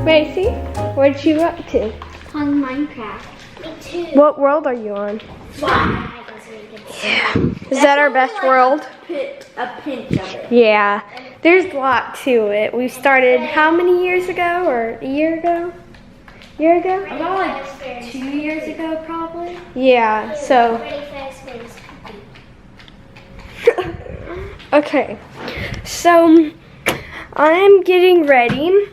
Macey, what you up to? On Minecraft. Me too. What world are you on? Wow. Yeah. Is that our best world? A pinch of it. Yeah. There's a lot to it. We started how many years ago? Or a year ago? About like 2 years ago, probably. Yeah, so. Okay. So, I'm getting ready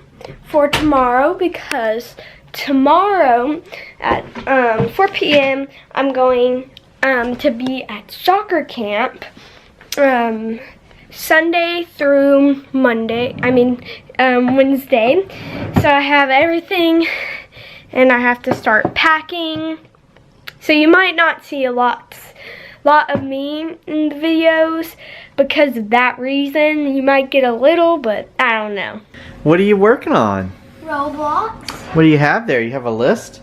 for tomorrow because tomorrow at 4 p.m. I'm going to be at soccer camp Sunday through Wednesday. So I have everything and I have to start packing. So you might not see a lot of me in the videos because of that reason. You might get a little, but I don't know. What are you working on? Roblox. What do you have there? You have a list?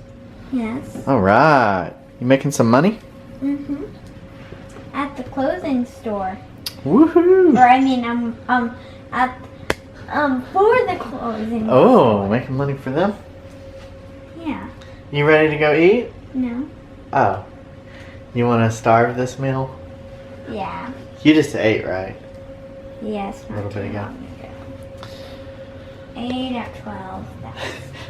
Yes. All right. You making some money? Mhm. At the clothing store. Woohoo! Or I mean, at for the clothing. Oh, store. making money for them? Yeah. You ready to go eat? No. Oh. You want to starve this meal? Yeah. You just ate, right? Yes. A little bit ago. 8 at 12.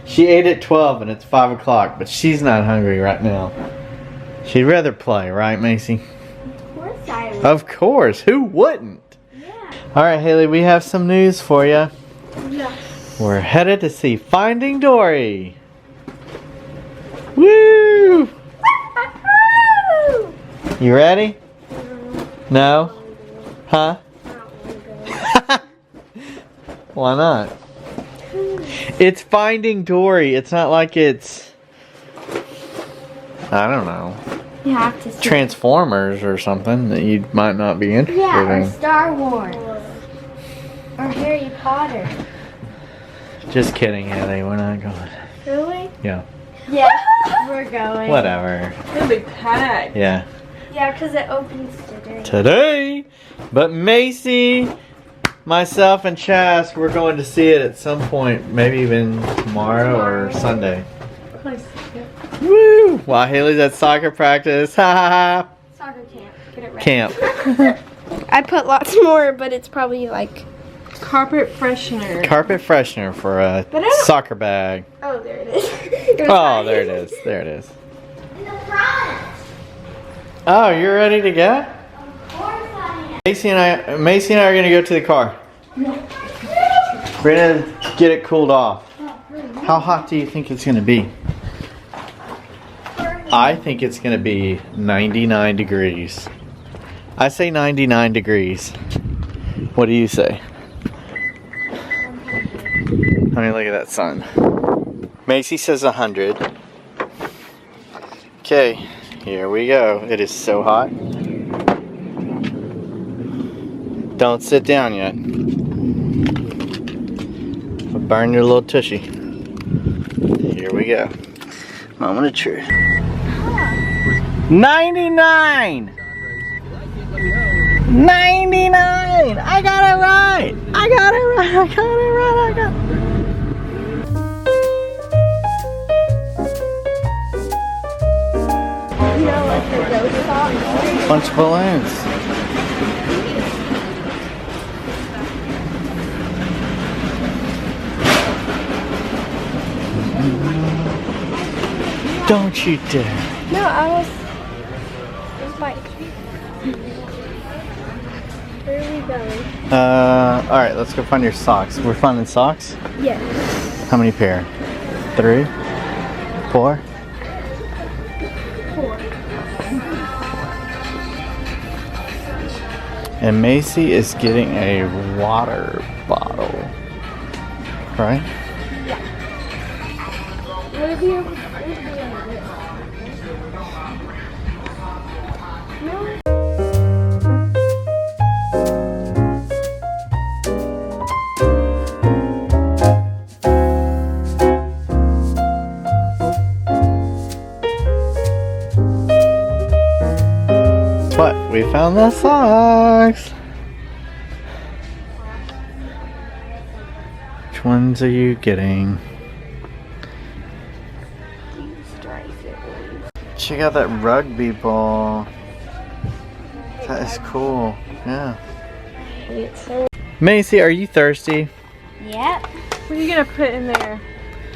She ate at 12 and it's 5 o'clock, but she's not hungry right now. She'd rather play, right, Macey? Of course I would. Of course. Who wouldn't? Yeah. All right, Hailey, we have some news for you. Yes. We're headed to see Finding Dory. Woo! You ready? No? Huh? Why not? It's Finding Dory. It's not like it's, I don't know, You have to see. Transformers or something that you might not be interested Yeah, or in. Star Wars. Or Harry Potter. Just kidding, Hailey. We're not going. Really? Yeah. Yeah, we're going. Whatever. It'll be packed. Yeah. Yeah, because it opens today. Today. But Macey, myself, and Chas, we're going to see it at some point. Maybe even tomorrow or Sunday. Close. Woo! While Hailey's at soccer practice. Ha ha ha. Soccer camp. Get it right. Camp. I put lots more, but it's probably like carpet freshener. Carpet freshener for a But I don't- soccer bag. Oh, there it is. Oh, there it is. There it is. In the front. Oh, you're ready to go? Of course I am. Macey and I are gonna go to the car. We're gonna get it cooled off. How hot do you think it's gonna be? I think it's gonna be 99 degrees. I say 99 degrees. What do you say? Let me look at that sun. Macey says 100. Okay, here we go. It is so hot. Don't sit down yet. Burn your little tushy. Here we go. Moment of truth. 99! 99! I got it right! I got it right! I got it right! I got it. You know, like the ghost socks. Bunch of balloons. Don't you dare. No, I was like, where are we going? Alright, let's go find your socks. We're finding socks? Yes. How many pair? 3? 4? 4. And Macey is getting a water bottle. Right? What if you No. What? We found the socks. Which ones are you getting? check out that rugby ball. That is cool. Yeah. Macey, are you thirsty? Yep. What are you gonna put in there?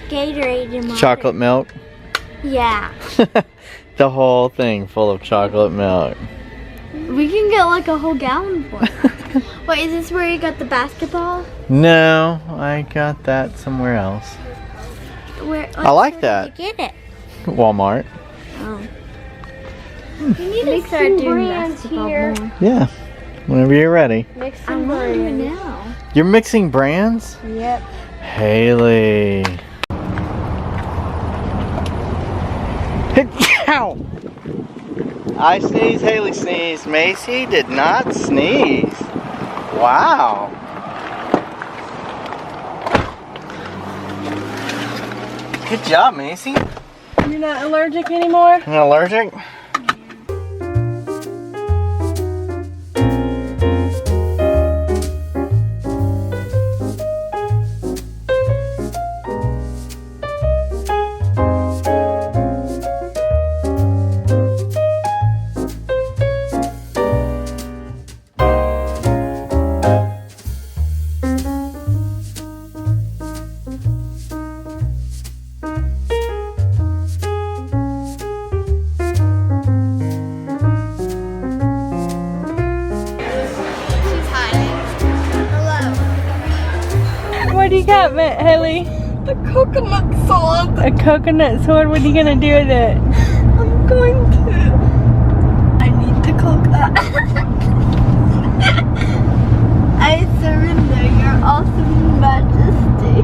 Gatorade in my Chocolate milk? Yeah. The whole thing full of chocolate milk. We can get like a whole gallon for it. Wait, is this where you got the basketball? No, I got that somewhere else. Where? I like where that. Did you get it? Walmart. Oh. We need to start doing brands basketball here. more. Yeah. Whenever you're ready. Mix I some want to brands. now. You're mixing brands? Yep. Hailey. Ow! I sneeze, Hailey sneeze. Macey did not sneeze. Wow. Good job, Macey. You're not allergic anymore? You not allergic? What do you got, Hailey? The coconut sword. A coconut sword? What are you gonna do with it? I'm going to. I need the coconut. I surrender your awesome majesty.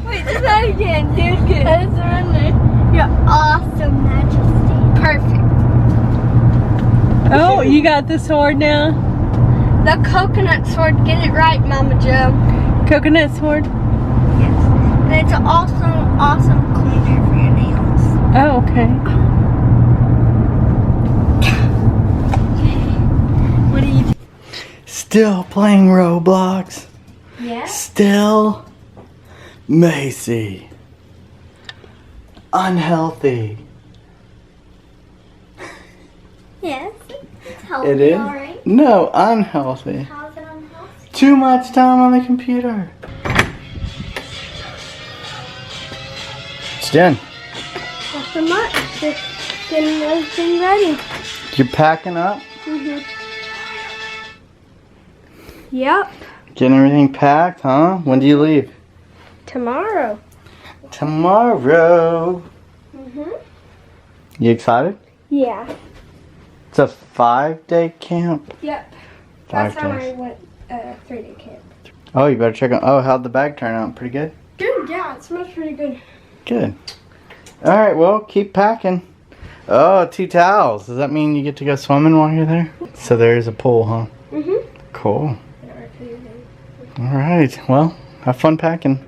Wait, do that again. Do it again. I surrender your awesome majesty. Perfect. Oh, you got the sword now? The coconut sword. Get it right, Mama Joe. Coconut sword? Yes. And it's also awesome cleaner for your nails. Oh, okay. What do you do? Still playing Roblox. Yes. Still Macey. Unhealthy. Yes. It's healthy, It is? alright. No, unhealthy. How's it unhealthy? Too much time on the computer. It's done. Nothing much. Just getting everything ready. You're packing up? Yep. Getting everything packed, huh? When do you leave? Tomorrow. Tomorrow. You excited? Yeah. It's a 5-day camp. Yep. 5 Last time I days. went 3-day camp. Oh, you better check on. Oh, how'd the bag turn out? Pretty good? Good, yeah, it smells pretty good. Good. All right, well, keep packing. Oh, 2 towels. Does that mean you get to go swimming while you're there? So there is a pool, huh? Cool. All right. Well, have fun packing.